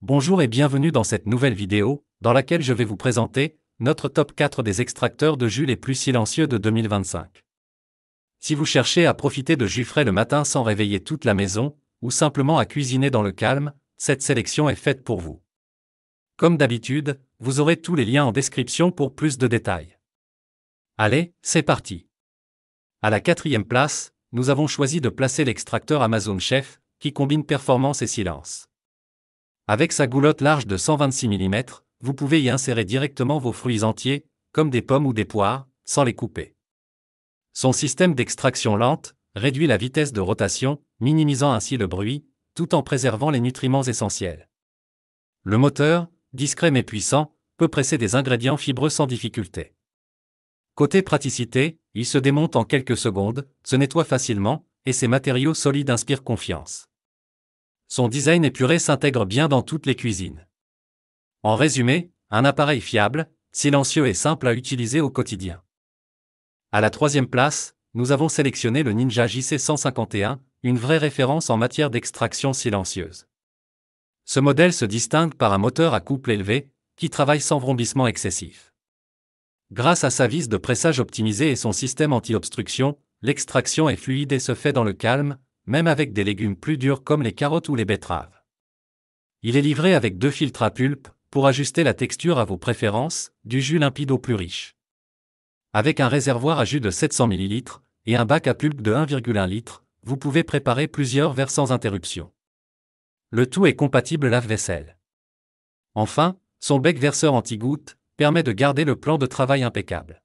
Bonjour et bienvenue dans cette nouvelle vidéo, dans laquelle je vais vous présenter notre top 4 des extracteurs de jus les plus silencieux de 2025. Si vous cherchez à profiter de jus frais le matin sans réveiller toute la maison, ou simplement à cuisiner dans le calme, cette sélection est faite pour vous. Comme d'habitude, vous aurez tous les liens en description pour plus de détails. Allez, c'est parti. À la 4e place, nous avons choisi de placer l'extracteur Amazon Chef, qui combine performance et silence. Avec sa goulotte large de 126 mm, vous pouvez y insérer directement vos fruits entiers, comme des pommes ou des poires, sans les couper. Son système d'extraction lente réduit la vitesse de rotation, minimisant ainsi le bruit, tout en préservant les nutriments essentiels. Le moteur, discret mais puissant, peut presser des ingrédients fibreux sans difficulté. Côté praticité, il se démonte en quelques secondes, se nettoie facilement, et ses matériaux solides inspirent confiance. Son design épuré s'intègre bien dans toutes les cuisines. En résumé, un appareil fiable, silencieux et simple à utiliser au quotidien. À la 3e place, nous avons sélectionné le Ninja JC151, une vraie référence en matière d'extraction silencieuse. Ce modèle se distingue par un moteur à couple élevé, qui travaille sans vrombissement excessif. Grâce à sa vis de pressage optimisée et son système anti-obstruction, l'extraction est fluide et se fait dans le calme, même avec des légumes plus durs comme les carottes ou les betteraves. Il est livré avec 2 filtres à pulpe, pour ajuster la texture à vos préférences, du jus limpide au plus riche. Avec un réservoir à jus de 700 ml et un bac à pulpe de 1,1 litre, vous pouvez préparer plusieurs verres sans interruption. Le tout est compatible lave-vaisselle. Enfin, son bec verseur anti-goutte permet de garder le plan de travail impeccable.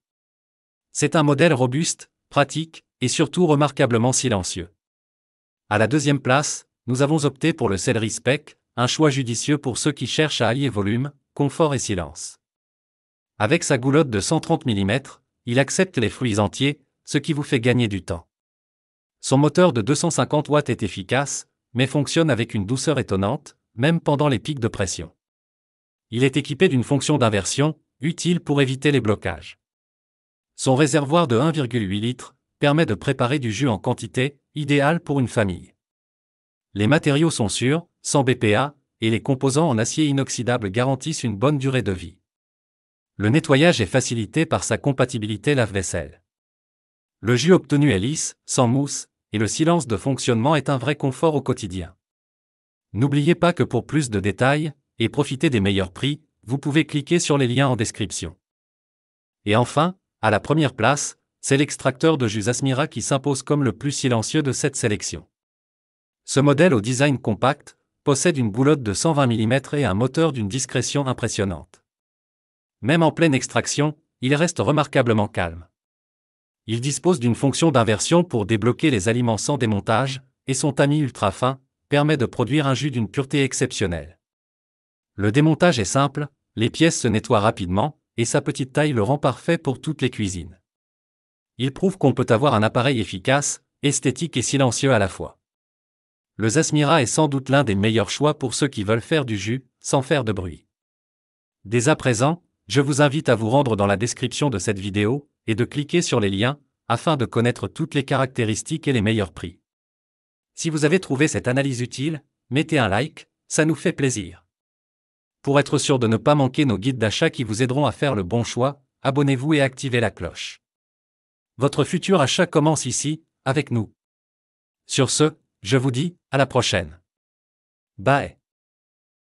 C'est un modèle robuste, pratique et surtout remarquablement silencieux. À la 2e place, nous avons opté pour le Celery Spec, un choix judicieux pour ceux qui cherchent à allier volume, confort et silence. Avec sa goulotte de 130 mm, il accepte les fruits entiers, ce qui vous fait gagner du temps. Son moteur de 250 watts est efficace, mais fonctionne avec une douceur étonnante, même pendant les pics de pression. Il est équipé d'une fonction d'inversion, utile pour éviter les blocages. Son réservoir de 1,8 litre permet de préparer du jus en quantité, idéal pour une famille. Les matériaux sont sûrs, sans BPA, et les composants en acier inoxydable garantissent une bonne durée de vie. Le nettoyage est facilité par sa compatibilité lave-vaisselle. Le jus obtenu est lisse, sans mousse, et le silence de fonctionnement est un vrai confort au quotidien. N'oubliez pas que pour plus de détails, et profiter des meilleurs prix, vous pouvez cliquer sur les liens en description. Et enfin, à la 1re place, c'est l'extracteur de jus Asmira qui s'impose comme le plus silencieux de cette sélection. Ce modèle au design compact possède une goulotte de 120 mm et un moteur d'une discrétion impressionnante. Même en pleine extraction, il reste remarquablement calme. Il dispose d'une fonction d'inversion pour débloquer les aliments sans démontage, et son tamis ultra fin permet de produire un jus d'une pureté exceptionnelle. Le démontage est simple, les pièces se nettoient rapidement, et sa petite taille le rend parfait pour toutes les cuisines. Il prouve qu'on peut avoir un appareil efficace, esthétique et silencieux à la fois. Le Zasmira est sans doute l'un des meilleurs choix pour ceux qui veulent faire du jus, sans faire de bruit. Dès à présent, je vous invite à vous rendre dans la description de cette vidéo, et de cliquer sur les liens, afin de connaître toutes les caractéristiques et les meilleurs prix. Si vous avez trouvé cette analyse utile, mettez un like, ça nous fait plaisir. Pour être sûr de ne pas manquer nos guides d'achat qui vous aideront à faire le bon choix, abonnez-vous et activez la cloche. Votre futur achat commence ici, avec nous. Sur ce, je vous dis, à la prochaine. Bye.